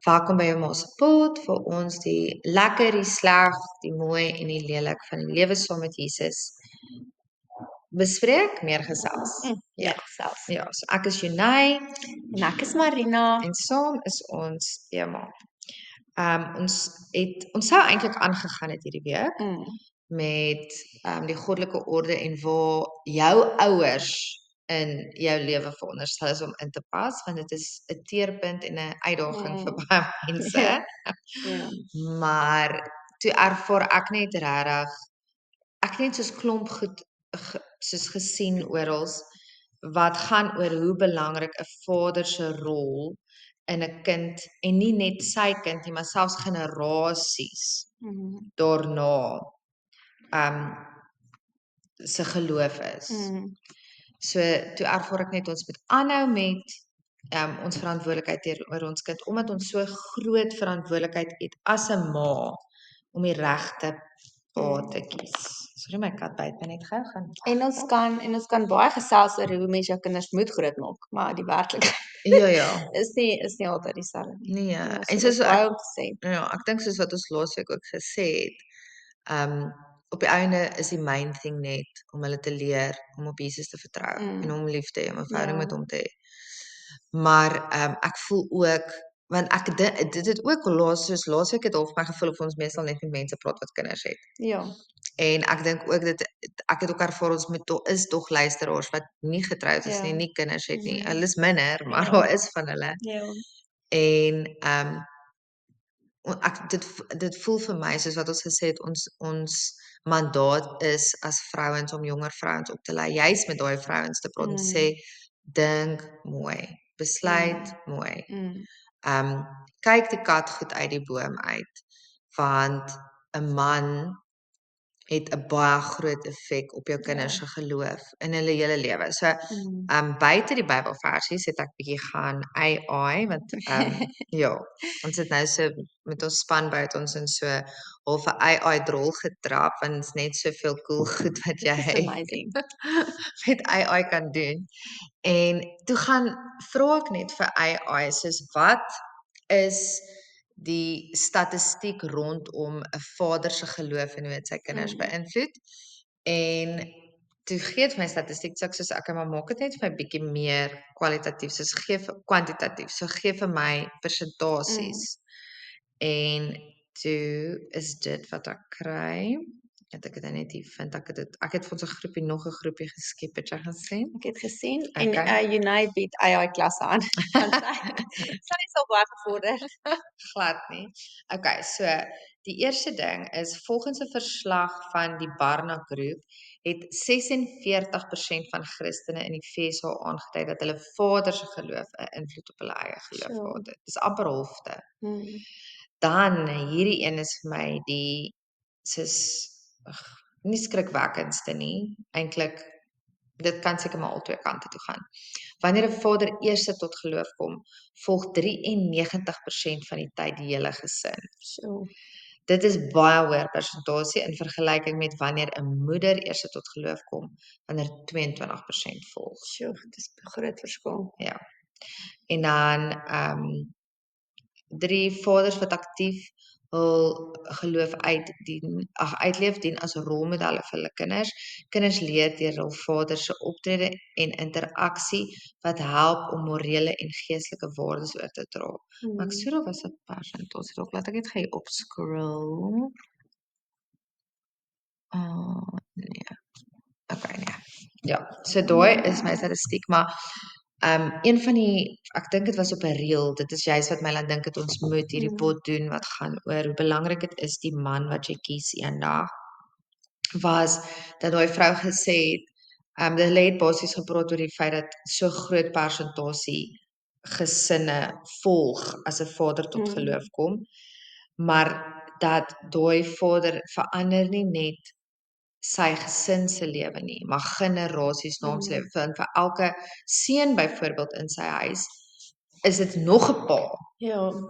Welkom by jou ma se pot vir ons die lekker, die sleg, die mooi en die lelik van die lewe saam met Jesus bespreek, meer gesels. Ja, selfs. Ja, so ek is Junay En ek is Marina. en saam is ons Ema. Ons sou eintlik aangegaan het hierdie week met die goddelike orde en waar jou ouers in jou lewe veronderstel is om in te pas, want dit is 'n teerpunt en 'n uitdaging vir baie mense. Ja. Maar toe ervaar ek net regtig, ek het net soos klomp goed soos gesien orals wat gaan oor hoe belangrik 'n vader se rol in 'n kind en nie net sy kind nie, maar selfs generasies daarna se geloof is. So toe ervaar ek net ons moet aanhou met ons verantwoordelikheid teenoor ons kind, omdat ons so groot verantwoordelikheid het as 'n ma om die regte pa te kies. Sorry, my kat byt my net gou gaan. En ons kan baie gesels oor hoe mens jou kinders moet grootmaak, maar die werklikheid Ja. is nie altyd dieselfde nie. Nee, Ja, en so dis soos baie om te sê. Ja, ek dink soos wat ons laasweek ook gesê het, op die einde is die main thing net om hulle te leer om op Jesus te vertrou en hom lief te hê, om 'n verhouding met hom te hê. Maar ek voel ook, want dit het ook laasweek het half my gevoel of ons meestal net met mense praat wat kinders het. Ja. En ek dink ook ek het ook ervaar ons is tog luisteraars wat nie getroud is nie kinders het nie. Hulle is minder, maar daar is van hulle. Ja. En dit voel vir my soos wat ons gesê het, ons mandaat is as vrouens om jonger vrouens op te lei, juis met daai vrouens te praat en te sê, dink mooi, besluit mooi. Kyk die kat goed uit die boom uit, want 'n man het 'n baie groot effek op jou kinders se geloof in hulle hele lewe. So, buite die Bybelversies het ek bietjie gaan AI, want ja, ons het nou so met ons spanbout ons in so half 'n AI drol getrap, want is net soveel cool goed wat jy Amazing. met AI kan doen. En toe gaan vra ek net vir AI, soos wat is die statistiek rondom 'n vader se geloof en hoe dit sy kinders beïnvloed. En toe gee dit my statistiek, so ek soos ek maar maak dit net vir my bietjie meer kwalitatief, soos gee vir kwantitatief. So gee vir my persentasies. En toe is dit wat ek kry. Het ek dit net hier vind, ek het vir ons 'n groepie, nog 'n groepie geskep, het jy gesien? Ek het gesien Okay. en Unite bied AI klasse aan. Want sy is al baie gevorder. Glad nie. Okay, so die eerste ding is volgens 'n verslag van die Barna Groep het 46% van Christene in die FSA aangedui dat hulle vader se geloof 'n invloed op hulle eie geloof gehad het. Dis amper halfte. Dan hierdie een is vir my die nie skrikwekkendste nie. Eintlik dit kan seker maar al twee kante toe gaan. Wanneer 'n vader eers tot geloof kom, volg 93% van die tyd die hele gesin. So. Dit is baie hoër persentasie in vergelyking met wanneer 'n moeder eers tot geloof kom, wanneer 22% volg. So, dis 'n groot verskil. Ja. En dan 3 vaders wat aktief hul geloof uitleef dien as rolmodelle vir hulle kinders. Kinders leer deur hul vader se optrede en interaksie wat help om morele en geestelike waardes oor te dra. Maar ek sê daar was 'n persentasie dalk, laat ek net gou op scroll. Nee. Okay, nee. Ja, so daai is my statistiek, maar een van die, ek dink dit was op 'n reel, dit is juist wat my laat dink het ons moet hierdie pot doen wat gaan oor hoe belangrik dit is die man wat jy kies eendag, was dat daai vrou gesê het, hulle het basies gepraat oor die feit dat so groot persentasie gesinne volg as 'n vader tot geloof kom, maar dat daai vader verander nie net sy gesin se lewe nie, maar generasies na hom se lewe. Vir elke seun byvoorbeeld in sy huis, is dit nog 'n pa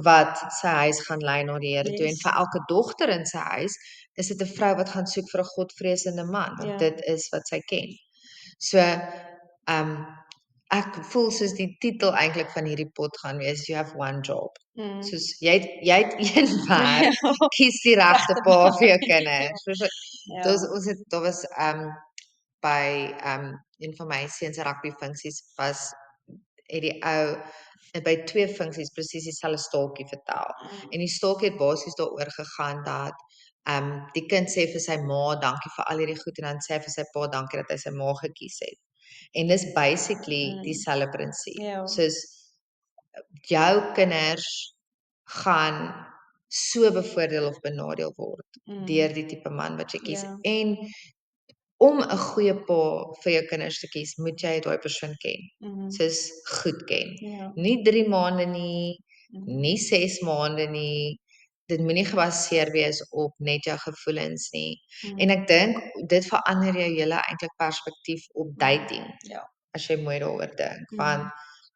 wat sy huis gaan lei na die Here toe, en vir elke dogter in sy huis, is dit 'n vrou wat gaan soek vir 'n godvreesende man, want dit is wat sy ken. So, ek voel soos die titel eintlik van hierdie pot gaan wees, you have one job. Mm. Soos jy het een werk, Ja. kies die regte Regte pa pa. vir jou kinders. Soos Ja. daar was by een van my seuns se rugby funksies het die ou by 2 funksies presies dieselfde staaltjie vertel. En die staaltjie het basies daaroor gegaan dat die kind sê vir sy ma dankie vir al hierdie goed en dan sê hy vir sy pa dankie dat hy sy ma gekies het. En dis basically dieselfde prinsip. Ja. Soos jou kinders gaan so bevoordeel of benadeel word deur die tipe man wat jy kies. Ja. En om 'n goeie pa vir jou kinders te kies, moet jy daai persoon ken. Soos goed ken. Ja. Nie 3 maande nie, nie 6 maande nie. Dit moenie gebaseer wees op net jou gevoelens nie. En ek dink dit verander jou hele eintlik perspektief op dating. Ja. As jy mooi daaroor dink, want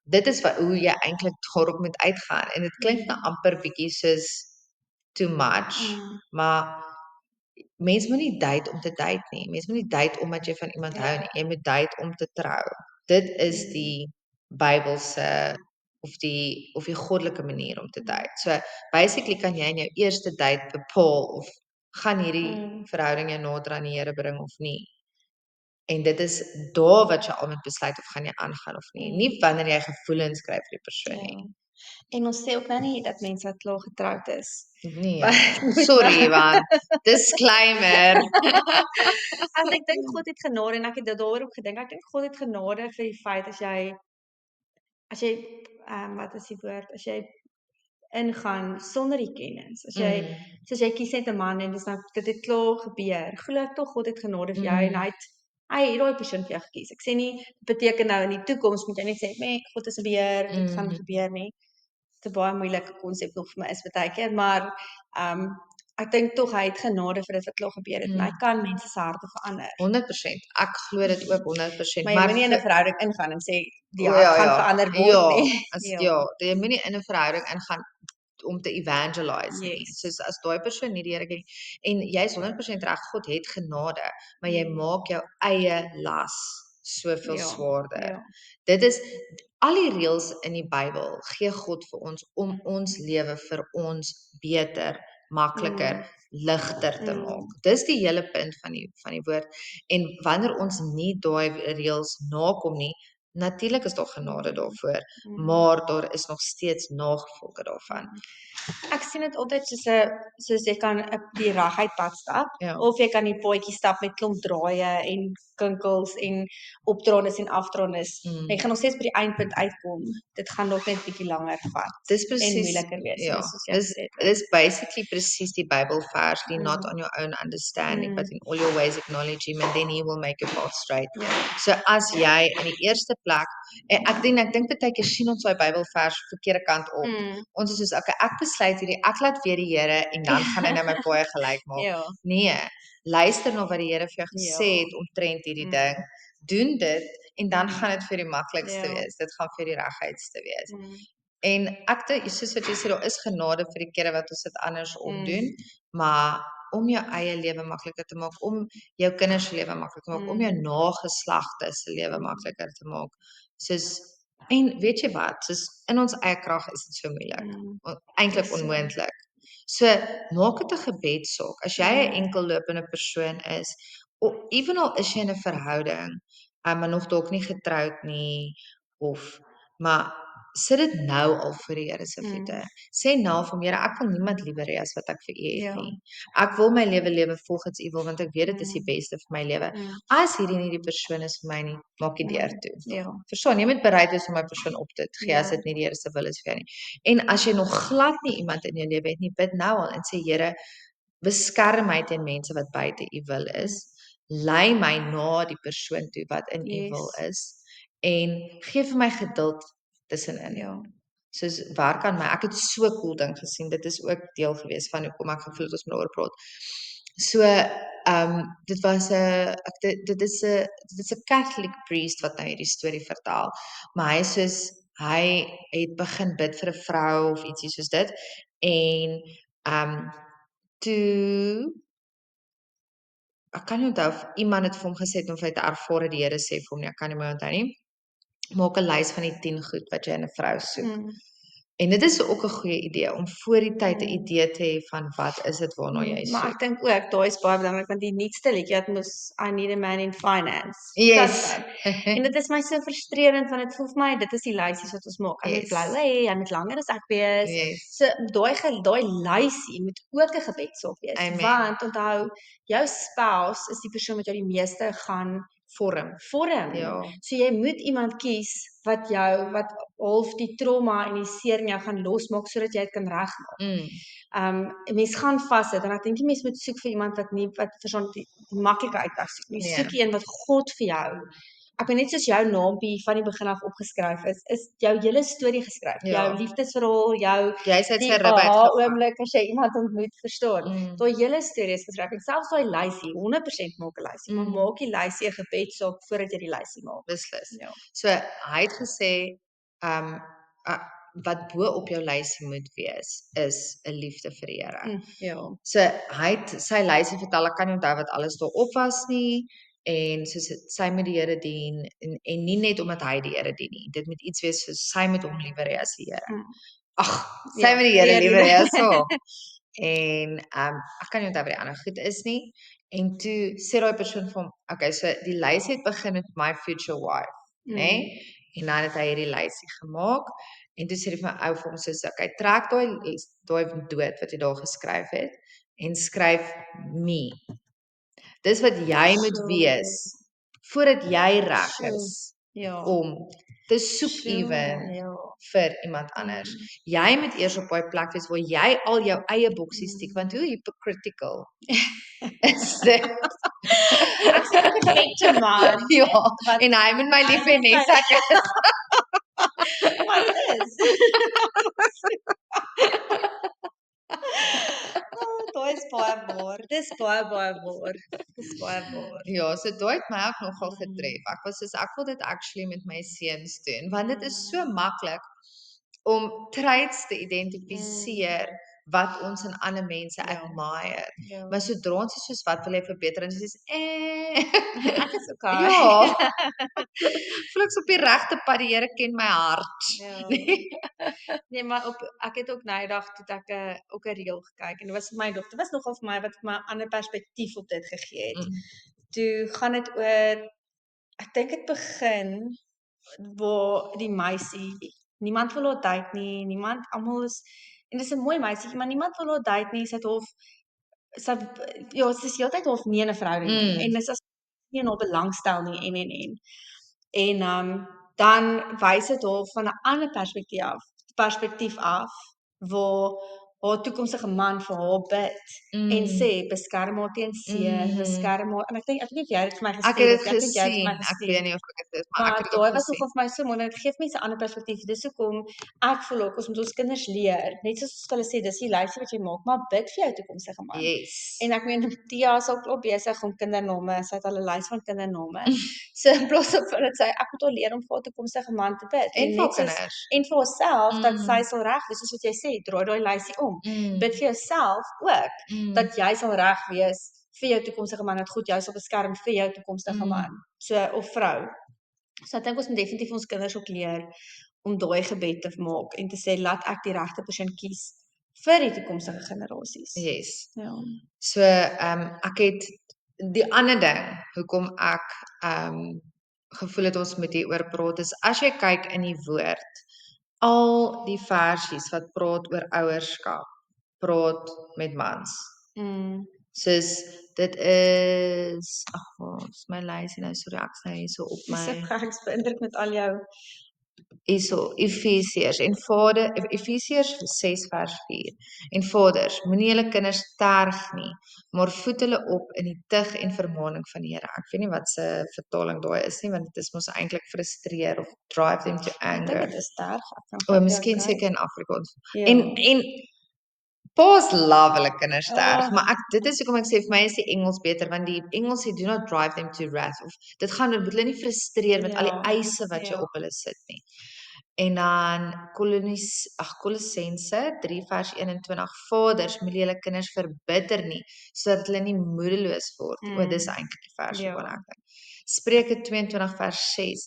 dit is hoe jy eintlik daarop moet uitgaan en dit klink nou amper bietjie soos too much, maar mens moet nie date om te date nie. Mens moet nie date omdat jy van iemand hou nie. Jy moet date om te trou. Dit is die Bybelse of die goddelike manier om te date. So basically kan jy in jou eerste date bepaal of gaan hierdie verhouding jou nader aan die Here bring of nie. En dit is daar wat jy al moet besluit of gaan jy aangaan of nie. Nie wanneer jy gevoelens kry vir die persoon nie. En ons sê ook nou nie dat mense wat klaar getroud is. Nee, sorry man. Disclaimer. En ek dink God het genade en ek het daaroor ook gedink. Ek dink God het genade vir die feit as jy wat is die woord? As jy ingaan sonder die kennis. As jy soos jy kies net 'n man en dis nou dit het klaar gebeur. Glo ek tog God het genade vir jou en hy het daai persoon vir jou gekies. Ek sê nie beteken nou in die toekoms moet jy net sê, "Nee, God is 'n beheer, dit gaan gebeur nie." Dit is 'n baie moeilike konsep nog vir my is baie keer, maar ek dink tog hy het genade vir dit wat klaar gebeur het en hy kan mense se harte verander. 100%. Ek glo dit ook 100%. Maar jy moenie in 'n verhouding ingaan en sê die O, hart ja, gaan ja. verander word nie. Jy moenie in 'n verhouding ingaan om te evangelize nie. Yes. Soos as daai persoon nie die Here ken en jy's 100% reg, God het genade, maar jy maak jou eie las soveel swaarder. Ja. Dit is al die reëls in die Bybel gee God vir ons om ons lewe vir ons beter, makliker, ligter te maak. Dis die hele punt van die woord. En wanneer ons nie daai reëls nakom nie, natuurlik is daar genade daarvoor, maar daar is nog steeds nagevolge daarvan. Ek sien dit altyd soos jy kan die reguit pad stap Ja. of jy kan die paadjie stap met klomp draaie en kinkels en opdraandes en afdraandes. Jy gaan nog steeds by die eindpunt uitkom. Dit gaan dalk net bietjie langer vat. Dis en presies moeiliker wees, ja. soos jy Dis gesê het. dis basically presies die Bybelvers, lean not on your own understanding, but in all your ways acknowledge him and then he will make your path straight. So as jy in die eerste plek ek dink baie keer sien ons daai Bybelvers verkeerde kant op. Ons is soos okay, ek besluit hierdie, ek laat weer die Here en dan gaan hy nou my paai gelyk maak. Ja. Nee, luister na wat die Here vir jou gesê Ja. het omtrent hierdie ding. Doen dit en dan gaan dit vir die maklikste Ja. wees. Dit gaan vir die reguitste wees. En ek dink soos wat jy sê, daar is genade vir die kere wat ons dit andersom doen, maar om jou eie lewe makliker te maak, om jou kinders se lewe makliker te maak, om jou nageslagte se lewe makliker te maak. En weet jy wat, soos in ons eie krag is dit so moeilik. Eintlik onmoontlik. So maak dit 'n gebedsaak. As jy 'n enkellopende persoon is, evenal is jy in 'n verhouding, maar nog dalk nie getroud nie maar sit dit nou al vir die Here se voete. Sê nou vir hom, Here, ek wil niemand liewer hê as wat ek vir U het nie. Ek wil my lewe lewe volgens U wil want ek weet dit is die beste vir my lewe. As hierdie nie die persoon is vir my nie, maak die deur toe. Ja. Verstaan, jy moet bereid wees om my persoon op te gee as dit nie die Here se wil is vir jou nie. En as jy nog glad nie iemand in jou lewe het nie, bid nou al en sê Here, beskerm my teen mense wat buite U wil is. Lei my na die persoon toe wat in U wil is en gee vir my geduld tussenin. Ja. Soos werk aan my. Ek het so cool ding gesien. Dit is ook deel gewees van hoekom ek gevoel het ons moet daaroor praat. So, dit was 'n dit is 'n Catholic priest wat nou hierdie storie vertel. Maar hy het begin bid vir 'n vrou of ietsie soos dit en toe ek kan nie onthou of iemand het vir hom gesê het of hy het ervaar die Here sê vir hom nie, ek kan nie meer onthou nie. maak 'n lys van die 10 goed wat jy in 'n vrou soek. Mm. En dit is ook 'n goeie idee om voor die tyd 'n Mm. idee te hê van wat is dit waarna jy Maar ek soek. dink ook daai is baie belangrik want die nuutste liedjie het mos I need a man in finance. Yes. En dit is my so frustrerend want dit voel vir my dit is die lysies wat ons maak. Hy moet Yes. blou hê, hy moet langer as ek wees. Yes. So daai lysie moet ook 'n gebedssop wees. Amen. Want onthou, jou spouse is die persoon wat jou die meeste gaan Vorm. Ja. So jy moet iemand kies wat half die trauma en die seer in jou gaan losmaak sodat jy dit kan regmaak. Mm. 'n Mens gaan vassit en ek dink die mens moet soek vir iemand wat vir so 'n maklike uitweg soek. Jy soek een wat God vir jou. Ek weet net soos jou naampie van die begin af opgeskryf is jou hele storie geskryf. Ja. Jou liefdesverhaal, Jy's uit die sy rib uitgegaan. oomblik as jy iemand ontmoet, verstaan. Mm. Daai hele storie is geskryf en selfs daai lysie, 100% maak 'n lysie, maar Mm. maak die lysie 'n gebedsaak voordat jy die lysie maak. Beslis. Ja. So hy het gesê wat bo op jou lysie moet wees is 'n liefde vir die Here. Ja. So hy het sy lysie vertel, ek kan nie onthou wat alles daarop was nie en soos sy moet die Here dien en nie net omdat hy die Here dien nie. Dit moet iets wees soos sy moet hom liewer hê as die Here. Ag, sy moet die Here liewer hê as hom. En ek kan nie onthou wat die ander goed is nie. En toe sê daai persoon vir hom, okay, so die lysie het begin met my future wife, né? En dan het hy hierdie lysie gemaak en toe sê hy vir my ou vir hom soos, okay, trek daai dood wat jy daar geskryf het en skryf me. Dis wat jy moet wees voordat jy reg is om te soek ewen vir iemand anders. Jy moet eers op daai plek wees waar jy al jou eie boksies tik, want hoe hypocritical is dit? Ek's 'n perfekte man. Ja, en hy moet my lief hê net ek is. Wat is? Daai is baie waar. Dis baie waar. Ja, so daai het my ook nogal getref. Ek was soos ek wil dit actually met my seuns doen, want dit is so maklik om traits te identifiseer wat ons in ander mense admire. Maar sodra ons soos wat wil jy verbeter en dis Ek is okay. Ja. Voel ek so op die regte pad, die Here ken my hart. Nee, maar ek het ook nou die dag toe ek ook 'n reel gekyk en dit was my dogter was nogal vir my wat vir my 'n ander perspektief op dit gegee het. Toe gaan dit oor ek dink dit begin waar die meisie niemand wil haar date nie, almal is en dis 'n mooi meisietjie, maar niemand wil haar date nie, sy is heeltyd half nie in 'n verhouding nie en dis as nie in haar belangstel nie en dan wys dit haar van 'n ander perspektief af waar haar toekomstige man vir haar bid en sê beskerm haar teen seer, beskerm haar en ek weet nie of jy dit vir my Ek gestuur het dit gesien. Ek weet nie of ek dit is, maar ek het dit daai ook was gesien. nogal vir my so mooi en dit gee mense 'n ander perspektief. Dis hoekom ek voel ook ons moet ons kinders leer, net soos ons hulle sê, dis die lysie wat jy maak, maar bid vir jou toekomstige man. Yes. En ek meen Tia is al klaar besig om kindername, sy het al 'n lys van kindername. So in plaas van dat sy ek moet haar leer om vir haar toekomstige man te bid En vir net soos kinders. en vir haarself dat sy sal reg wees soos wat jy sê, draai daai lysie om. Bid vir jouself ook dat jy sal reg wees vir jou toekomstige man, dat God jou sal beskerm vir jou toekomstige man, so of vrou. So ek dink ons moet definitief ons kinders ook leer om daai gebed te maak en te sê laat ek die regte persoon kies vir die toekomstige generasies. Yes. Ja. So ek het die ander ding hoekom ek gevoel het ons moet hieroor praat is as jy kyk in die woord al die versies wat praat oor ouerskap praat met mans. Soos dit is is my lysie nou sorry ek's nou hierso op my Ek's beïndruk met al jou hierso Efesiërs en Vader Efesiërs 6 vers 4 en vaders moenie julle kinders terg nie maar voed hulle op in die tug en vermaaning van die Here. Ek weet nie wat se vertaling daai is nie want dit is mos eintlik frustreer of drive them to anger. Dit is terg. Miskien seker in Afrikaans. En pa's love hulle kinders terg, maar dit is hoekom ek sê vir my is die Engels beter want die Engels sê do not drive them to wrath of dit gaan moet hulle nie frustreer met al die eise wat jy op hulle sit nie. En dan Kolossense 3 vers 21 vaders moenie julle kinders verbitter nie sodat hulle nie moedeloos word. Dis eintlik die vers waarna ek dink. Spreuke 22 vers 6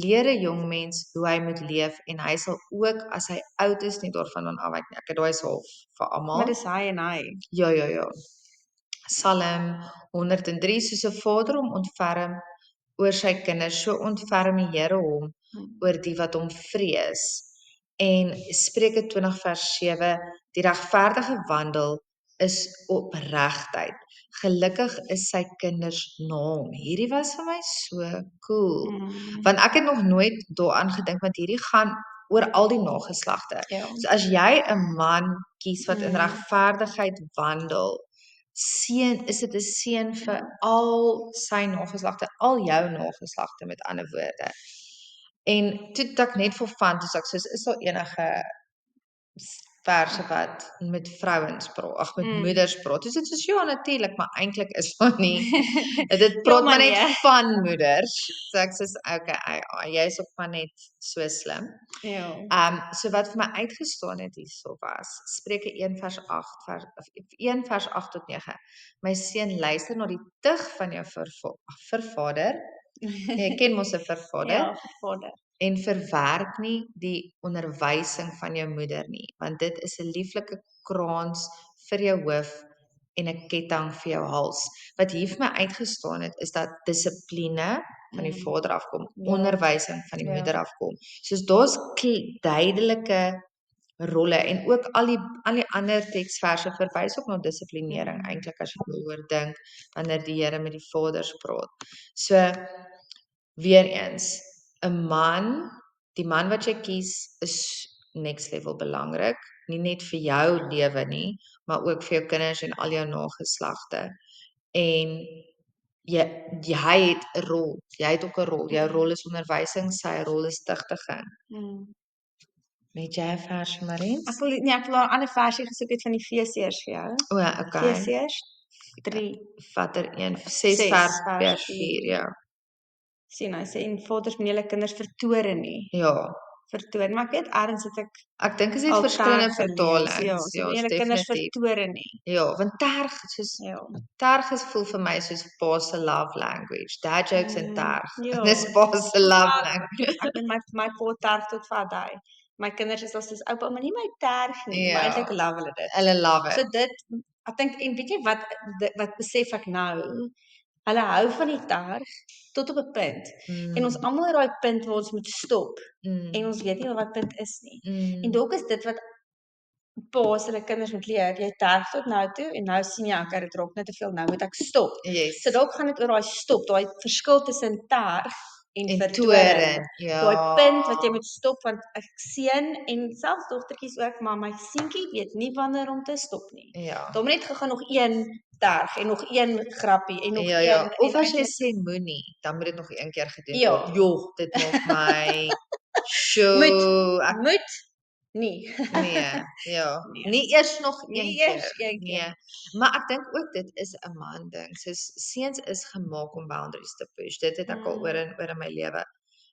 leer 'n jong mens hoe hy moet leef en hy sal ook as hy oud is nie daarvan afwyk nie. Ek het daai half vir Maar almal. dis hy en hy. Ja. Psalm 103 soos 'n vader hom ontferm oor sy kinders, so ontferm die Here hom oor die wat hom vrees. En Spreuke 20 vers 7, die regverdige wandel is opregtheid. Gelukkig is sy kinders na hom. Hierdie was vir my so cool. Want ek het nog nooit daaraan gedink, want hierdie gaan oor al die nageslagte. Ja. So as jy 'n man kies wat in regverdigheid wandel, is dit 'n seën vir al sy nageslagte, al jou nageslagte met ander woorde. En toe het ek net vir fun, toe ek soos, is daar enige verse wat met vrouens praat, met moeders praat. Dis dit soos ja natuurlik, maar eintlik is daar nie. Dit praat maar net van moeders. So ek sê okay, jy's ook maar net so slim. Ja. So wat vir my uitgestaan het hierso was Spreuke 1 vers 8 tot 9. My seun, luister na die tug van jou vervader. Jy ken mos 'n vervader. Ja, vervader. En verwerp nie die onderwysing van jou moeder nie, want dit is 'n lieflike krans vir jou hoof en 'n ketting vir jou hals. Wat hier vir my uitgestaan het, is dat dissipline van die vader afkom, onderwysing van die moeder afkom. Soos daar's duidelike rolle en ook al die ander teksverse verwys ook na dissiplinering eintlik as jy daaroor dink wanneer die Here met die vaders praat. So weer eens, 'n man, die man wat jy kies is next level belangrik, nie net vir jou lewe nie, maar ook vir jou kinders en al jou nageslagte. En hy het 'n rol. Jy het ook 'n rol. Jou rol is onderwysing, sy rol is tigtiging. Weet jy 'n vers, Marie? Ek wil 'n ander versie gesoek het van Efesiërs vir jou. O, okay. Efesiërs 3 Watter een? 6 vers 4, ja. Sien, hy sê en vaders moet julle kinders vertoren nie. Ja. Vertoren, maar ek weet ergens het ek dink is dit verskillende vertalings. Ja, so julle kinders vertoren nie. Ja, want terg voel vir my soos pa se love language. Dad jokes en terg. Dis pa se love language. Ek met my pa terg tot vat hy. My kinders is al soos oupa, maar nie my terg nie, maar eintlik love hulle dit. Hulle love it. So dit, ek dink en weet jy wat besef ek nou? Hulle hou van die terg tot op 'n punt. En ons almal het daai punt waar ons moet stop. En ons weet nie wat punt is nie. En dalk is dit wat pa's hulle kinders moet leer. Jy terg tot nou toe en nou sien jy okay, dit raak net te veel, nou moet ek stop. Yes. So dalk gaan dit oor daai stop, daai verskil tussen terg en vertoren. Ja. Daai punt wat jy moet stop, want ek sien en selfs dogtertjies ook, maar my seentjie weet nie wanneer om te stop nie. Ja. Daar moet net gegaan nog een terg en nog een grappie en nog ja. een. Of as jy sê moenie, dan moet dit nog een keer gedoen word. Jo, dit maak my moet nie. Nee, ja. Nie eers nog een keer. Nee. Maar ek dink ook dit is 'n man ding. Soos seuns is gemaak om boundaries te push. Dit het ek al oor in my lewe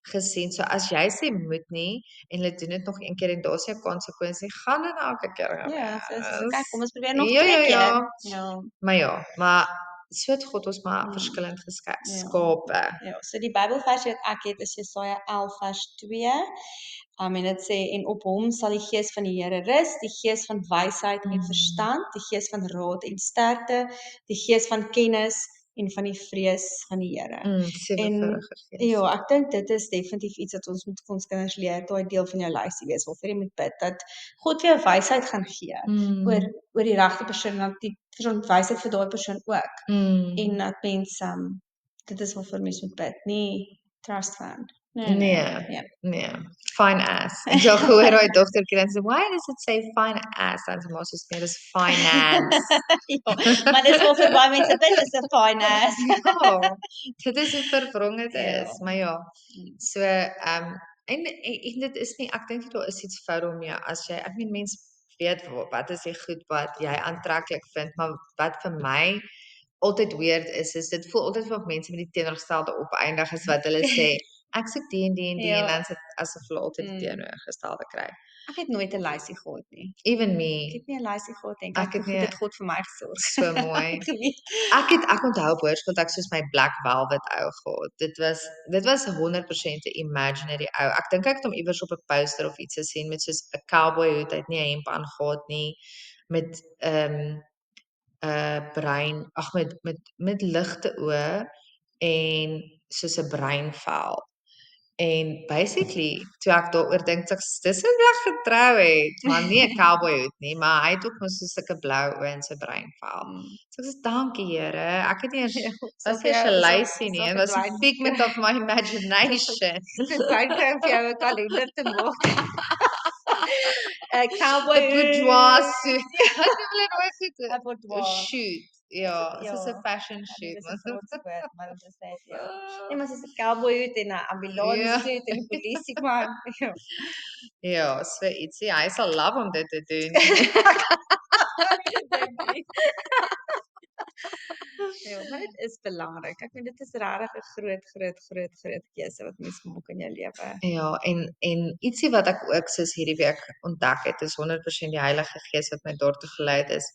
gesien. So as jy sê moet nie en hulle doen dit nog een keer en daar's 'n konsekwensie, gaan dit elke keer. Ja, so kyk, kom ons probeer nog 2 keer. Ja. Maar so het God ons maar verskillend geskape. Ja, so die Bybelversie wat ek het is Jesaja 11 vers 2. En dit sê en op hom sal die gees van die Here rus, die gees van wysheid en verstand, die gees van raad en sterkte, die gees van kennis en van die vrees van die Here. En ja, ek dink dit is definitief iets wat ons moet vir ons kinders leer, daai deel van jou lysie wees waarvoor jy moet bid dat God vir jou wysheid gaan gee oor die regte persoon, dat die persoon wysheid vir daai persoon ook. En dat mens dit is waarvoor mens moet bid, nie trust fund. Nee. Fine ass. Ek het gehoor daai dogtertjie dan sê, "Why does it say fine ass?" Dan sê maar soos dit is finance. Maar dis wel vir baie mense dit is 'n finance. Dit is 'n vervronge is, maar ja. So en dit is nie, ek dink daar is iets fout daarmee as jy, ek meen mense weet wat is die goed wat jy aantreklik vind, maar wat vir my altyd weird is dit voel altyd of mense met die teenoorgestelde opeindig is wat hulle sê. ek soek die en die en die en Ja. dan sit asof hulle altyd die Mm. teenoorgestelde kry. Ek het nooit 'n lysie gehad nie. Even Ek me, het nie 'n lysie gehad nie. ek Kyk hoe het goed nie het God vir my gesorg. so mooi. Ek geweet. Ek onthou op hoërskool dat ek soos my Black Velvet ou gehad. Dit was 100% 'n imaginary ou. Ek dink ek het hom iewers op 'n poster of iets gesien met soos 'n cowboy hoed, hy het nie 'n hemp aangehad nie met bruin, met ligte oë en soos 'n bruin vel. En basically, toe ek daaroor dink, dis hoe ek getrou het, maar nie 'n cowboy hoed nie, maar hy het ook mos so sulke blou oë en so bruin vel. Mm. So ek sê dankie Here. Ek het nie eens Ja, was nie 'n lysie nie, dit was 'n figment of my imagination. verdwyn kry om vir jou 'n kalender te maak. 'n cowboy 'n boudoir suit. Ja, Wat noem hulle daai goed? 'n boudoir. Shoot. Ja, Ja. soos 'n fashion Ja, shoot. dit is 'n groot woord, maar dit is net ja. Nee, maar soos 'n cowboy hoed en 'n ambulance Ja. suit en 'n polisieman. Ja. Ja, so ietsie. Hy sal love om dit te doen. Gedink nie. Ja, maar dit is belangrik. Ek meen dit is regtig 'n groot keuse wat mens maak in jou lewe. Ja, en ietsie wat ek ook soos hierdie week ontdek het, is 100% die Heilige Gees wat my daartoe gelei het is.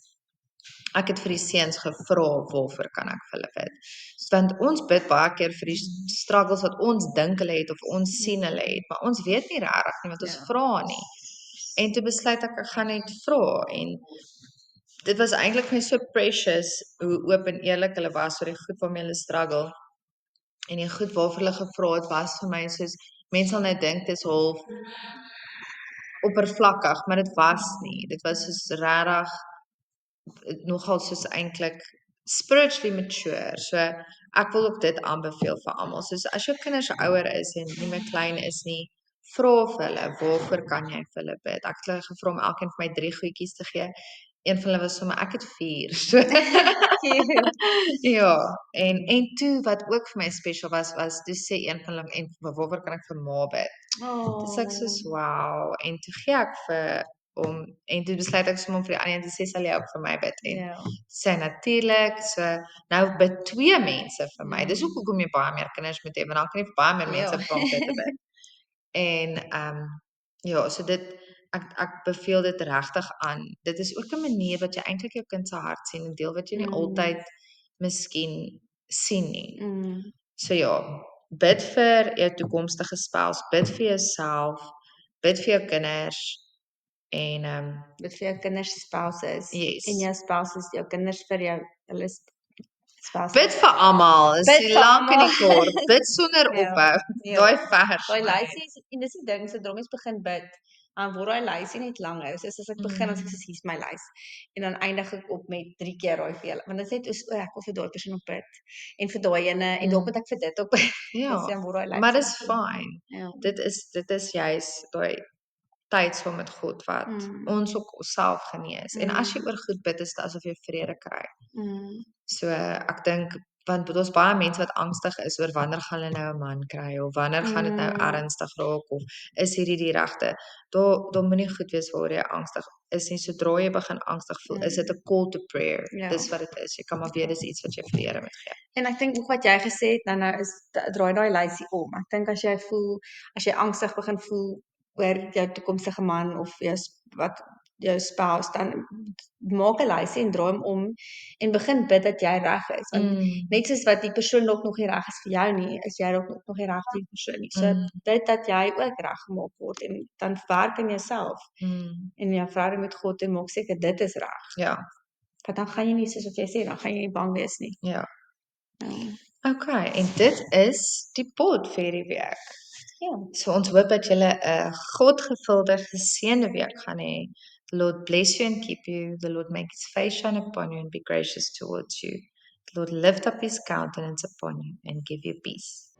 Ek het vir die seuns gevra waarvoor kan ek vir hulle bid? Want ons bid baie keer vir die struggles wat ons dink hulle het of ons sien hulle het, maar ons weet nie regtig nie want ons Ja. vra nie. En toe besluit ek gaan net vra en dit was eintlik vir my so precious hoe oop en eerlik hulle was oor die goed waarmee hulle struggle. En die goed waarvoor hulle gevra het was vir my soos mense sal nou dink dis half oppervlakkig, maar dit was nie. Dit was soos regtig nogal soos eintlik spiritually mature. So ek wil ook dit aanbeveel vir almal. Soos as jou kinders ouer is en nie meer klein is nie, vra vir hulle, waarvoor kan jy vir hulle bid? Ek het hulle gevra om elkeen vir my 3 goedjies te gee. Een van hulle was sommer ek het 4. So ja, en toe wat ook vir my special was toe sê een van hulle en waarvoor kan ek vir ma bid? Dis ek soos wow en toe gee ek vir om en toe besluit ek sommer om vir die ander een te sê sal jy ook vir my bid en Ja. sê natuurlik so nou bid 2 mense vir my. Dis ook Mm. hoekom jy baie meer kinders moet hê want dan kan jy vir baie meer mense Ja. vra om dit te bid. En ja, so dit ek beveel dit regtig aan. Dit is ook 'n manier wat jy eintlik jou kind se hart sien, 'n deel wat jy nie altyd miskien sien nie. Mm. So ja, bid vir jou toekomstige spouse, bid vir jouself, bid vir jou kinders en Bid vir jou kinders se spouses yes. en jou spouses, jou kinders vir jou hulle spouses. Bid vir almal, is Bid nie vir lank en nie almal. kort. Bid sonder Ja, ophou. ja. Daai vers. Daai man. lysie is en dis die ding, sodra mens begin bid, dan word daai lysie net langer. So as ek begin as ek sê hier's my lys en dan eindig ek op met 3 keer daai vir julle. Want dit sê net o, ek wil vir daai persoon op bid en vir daai ene en dalk moet ek vir dit op bid. Ja, Dis dan word daai lysie. maar dis fyn. Ja. Dit is juis daai tyd saam met God wat ons ook self genees. En as jy oor goed bid, is dit asof jy vrede kry. Mm. So ek dink want ons baie mense wat angstig is oor wanneer gaan hulle nou 'n man kry of wanneer gaan dit nou ernstig raak of is hierdie die regte. Daar moenie goed wees waaroor jy angstig is nie. Sodra jy begin angstig voel, is dit 'n call to prayer. Ja. Dis wat dit is. Jy kan maar weet dis iets wat jy vir die Here moet gee. En ek dink ook wat jy gesê het nou is draai daai lysie om. Ek dink as jy angstig begin voel oor jou toekomstige man of wat jou spouse dan maak 'n lysie en draai hom om en begin bid dat jy reg is. Want net soos wat die persoon dalk nog nie reg is vir jou nie, is jy dalk nog nie reg vir die persoon nie. So bid dat jy ook reg gemaak word en dan werk in jouself en jou verhouding met God en maak seker dit is reg. Ja. Want dan gaan jy nie soos wat jy sê, dan gaan jy nie bang wees nie. Ja. Ja. Okay, en dit is die pot vir hierdie week. Ja. So ons hoop dat julle 'n godgevulde geseënde week gaan hê. The Lord bless you and keep you. The Lord make his face shine upon you and be gracious towards you. The Lord lift up his countenance upon you and give you peace.